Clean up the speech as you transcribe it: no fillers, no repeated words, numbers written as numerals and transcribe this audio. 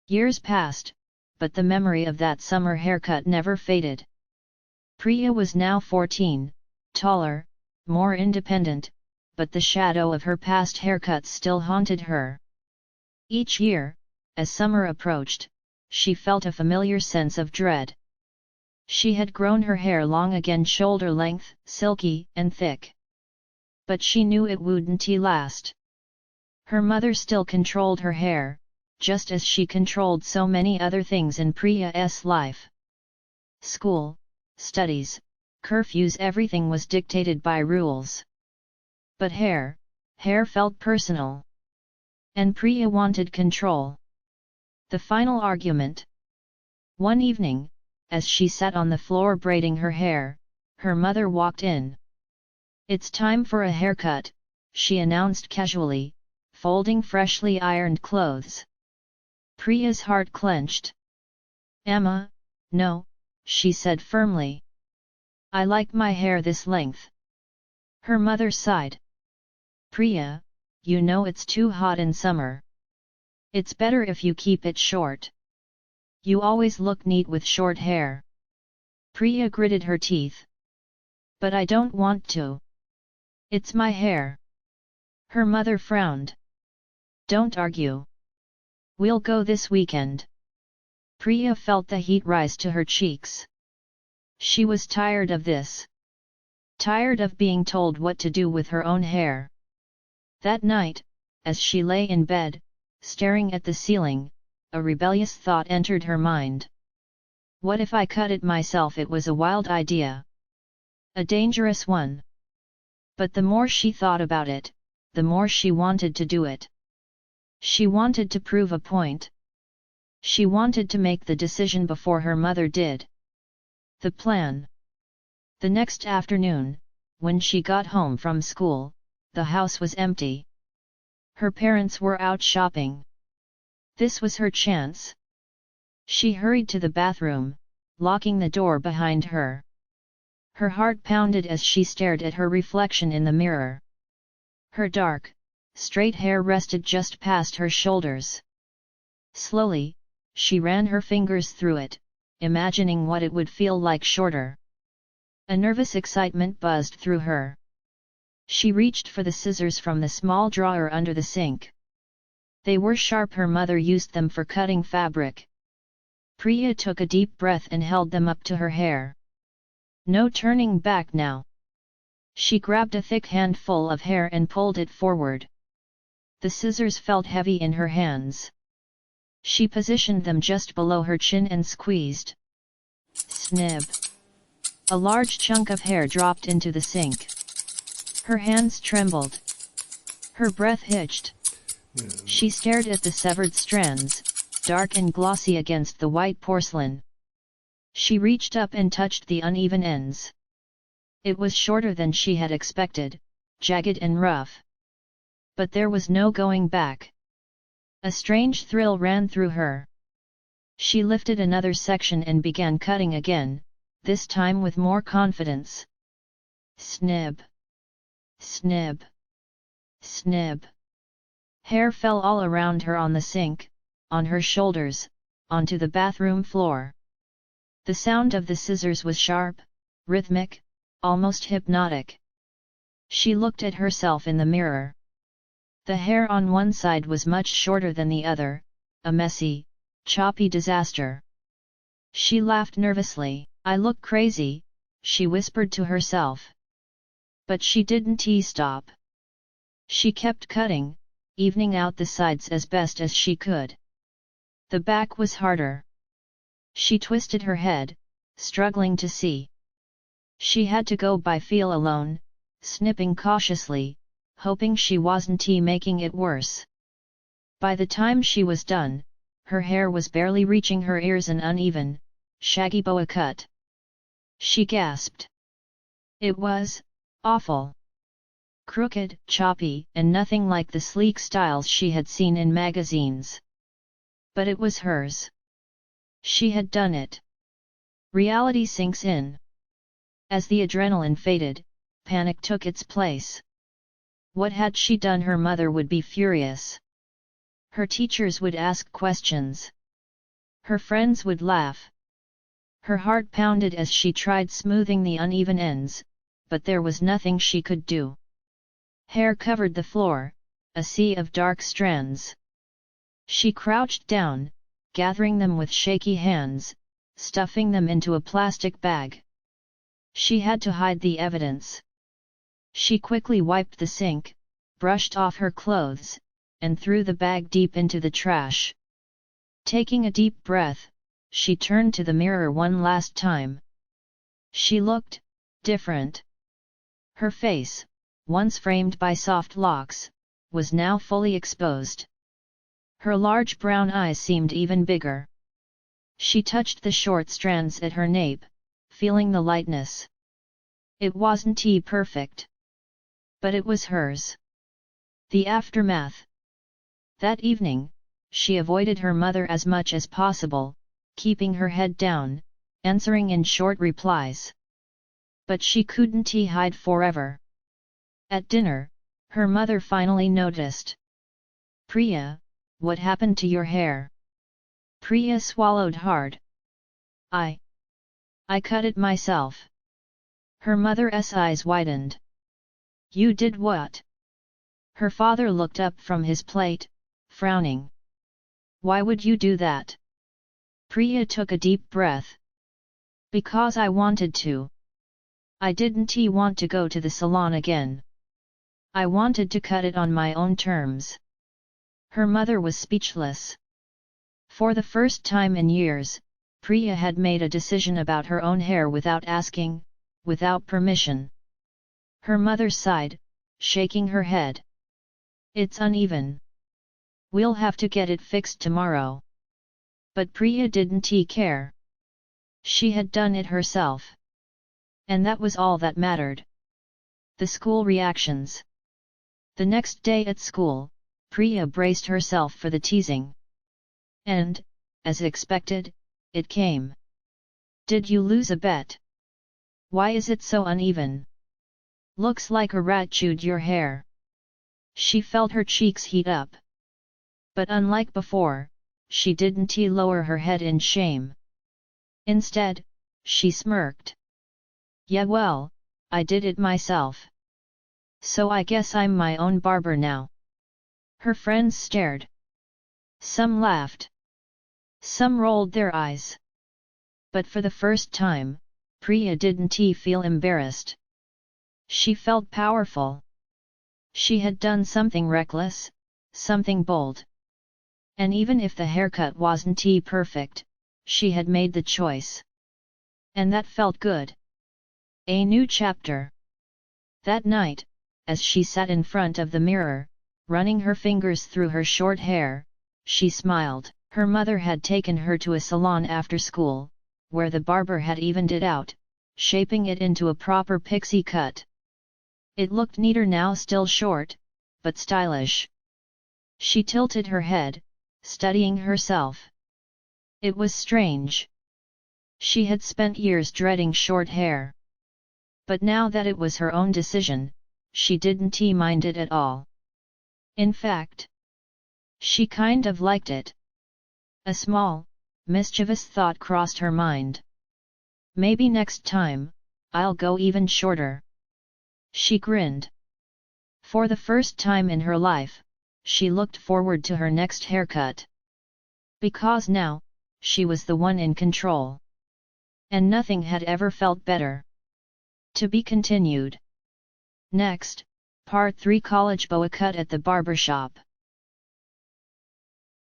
Years passed, but the memory of that summer haircut never faded. Priya was now 14, taller, more independent, but the shadow of her past haircuts still haunted her. Each year, as summer approached, she felt a familiar sense of dread. She had grown her hair long again, shoulder length, silky and thick. But she knew it wouldn't last. Her mother still controlled her hair, just as she controlled so many other things in Priya's life. School, studies, curfews, everything was dictated by rules. But hair felt personal. And Priya wanted control. The final argument. One evening, as she sat on the floor braiding her hair, her mother walked in. "It's time for a haircut," she announced casually, folding freshly ironed clothes. Priya's heart clenched. "Amma, no," she said firmly. "I like my hair this length." Her mother sighed. "Priya, you know it's too hot in summer. It's better if you keep it short. You always look neat with short hair." Priya gritted her teeth. "But I don't want to. It's my hair." Her mother frowned. "Don't argue. We'll go this weekend." Priya felt the heat rise to her cheeks. She was tired of this. Tired of being told what to do with her own hair. That night, as she lay in bed, staring at the ceiling, a rebellious thought entered her mind. What if I cut it myself? It was a wild idea. A dangerous one. But the more she thought about it, the more she wanted to do it. She wanted to prove a point. She wanted to make the decision before her mother did. The plan. The next afternoon, when she got home from school, the house was empty. Her parents were out shopping. This was her chance. She hurried to the bathroom, locking the door behind her. Her heart pounded as she stared at her reflection in the mirror. Her dark, straight hair rested just past her shoulders. Slowly, she ran her fingers through it, imagining what it would feel like shorter. A nervous excitement buzzed through her. She reached for the scissors from the small drawer under the sink. They were sharp. Her mother used them for cutting fabric. Priya took a deep breath and held them up to her hair. No turning back now. She grabbed a thick handful of hair and pulled it forward. The scissors felt heavy in her hands. She positioned them just below her chin and squeezed. Snip! A large chunk of hair dropped into the sink. Her hands trembled. Her breath hitched. She stared at the severed strands, dark and glossy against the white porcelain. She reached up and touched the uneven ends. It was shorter than she had expected, jagged and rough. But there was no going back. A strange thrill ran through her. She lifted another section and began cutting again, this time with more confidence. Snip! Snip! Snip! Hair fell all around her, on the sink, on her shoulders, onto the bathroom floor. The sound of the scissors was sharp, rhythmic, almost hypnotic. She looked at herself in the mirror. The hair on one side was much shorter than the other, a messy, choppy disaster. She laughed nervously. "I look crazy," she whispered to herself. But she didn't stop. She kept cutting, evening out the sides as best as she could. The back was harder. She twisted her head, struggling to see. She had to go by feel alone, snipping cautiously, hoping she wasn't making it worse. By the time she was done, her hair was barely reaching her ears, an uneven, shaggy boa cut. She gasped. It was awful. Crooked, choppy, and nothing like the sleek styles she had seen in magazines. But it was hers. She had done it. Reality sinks in. As the adrenaline faded, panic took its place. What had she done? Her mother would be furious. Her teachers would ask questions. Her friends would laugh. Her heart pounded as she tried smoothing the uneven ends, but there was nothing she could do. Hair covered the floor, a sea of dark strands. She crouched down, gathering them with shaky hands, stuffing them into a plastic bag. She had to hide the evidence. She quickly wiped the sink, brushed off her clothes, and threw the bag deep into the trash. Taking a deep breath, she turned to the mirror one last time. She looked different. Her face, once framed by soft locks, was now fully exposed. Her large brown eyes seemed even bigger. She touched the short strands at her nape, feeling the lightness. It wasn't perfect, but it was hers. The aftermath. That evening, she avoided her mother as much as possible, keeping her head down, answering in short replies. But she couldn't hide forever. At dinner, her mother finally noticed. "Priya, what happened to your hair?" Priya swallowed hard. I cut it myself." Her mother's eyes widened. "You did what?" Her father looked up from his plate, frowning. "Why would you do that?" Priya took a deep breath. "Because I wanted to. I didn't want to go to the salon again. I wanted to cut it on my own terms." Her mother was speechless. For the first time in years, Priya had made a decision about her own hair without asking, without permission. Her mother sighed, shaking her head. "It's uneven. We'll have to get it fixed tomorrow." But Priya didn't care. She had done it herself. And that was all that mattered. The school reactions. The next day at school, Priya braced herself for the teasing. And, as expected, it came. "Did you lose a bet? Why is it so uneven? Looks like a rat chewed your hair." She felt her cheeks heat up. But unlike before, she didn't lower her head in shame. Instead, she smirked. "Yeah, well, I did it myself. So I guess I'm my own barber now." Her friends stared. Some laughed. Some rolled their eyes. But for the first time, Priya didn't feel embarrassed. She felt powerful. She had done something reckless, something bold. And even if the haircut wasn't perfect, she had made the choice. And that felt good. A new chapter. That night, as she sat in front of the mirror, running her fingers through her short hair, she smiled. Her mother had taken her to a salon after school, where the barber had evened it out, shaping it into a proper pixie cut. It looked neater now, still short, but stylish. She tilted her head, studying herself. It was strange. She had spent years dreading short hair. But now that it was her own decision, she didn't mind it at all. In fact, she kind of liked it. A small, mischievous thought crossed her mind. "Maybe next time, I'll go even shorter." She grinned. For the first time in her life, she looked forward to her next haircut. Because now, she was the one in control. And nothing had ever felt better. To be continued. Next, Part 3. College Boycut at the barbershop.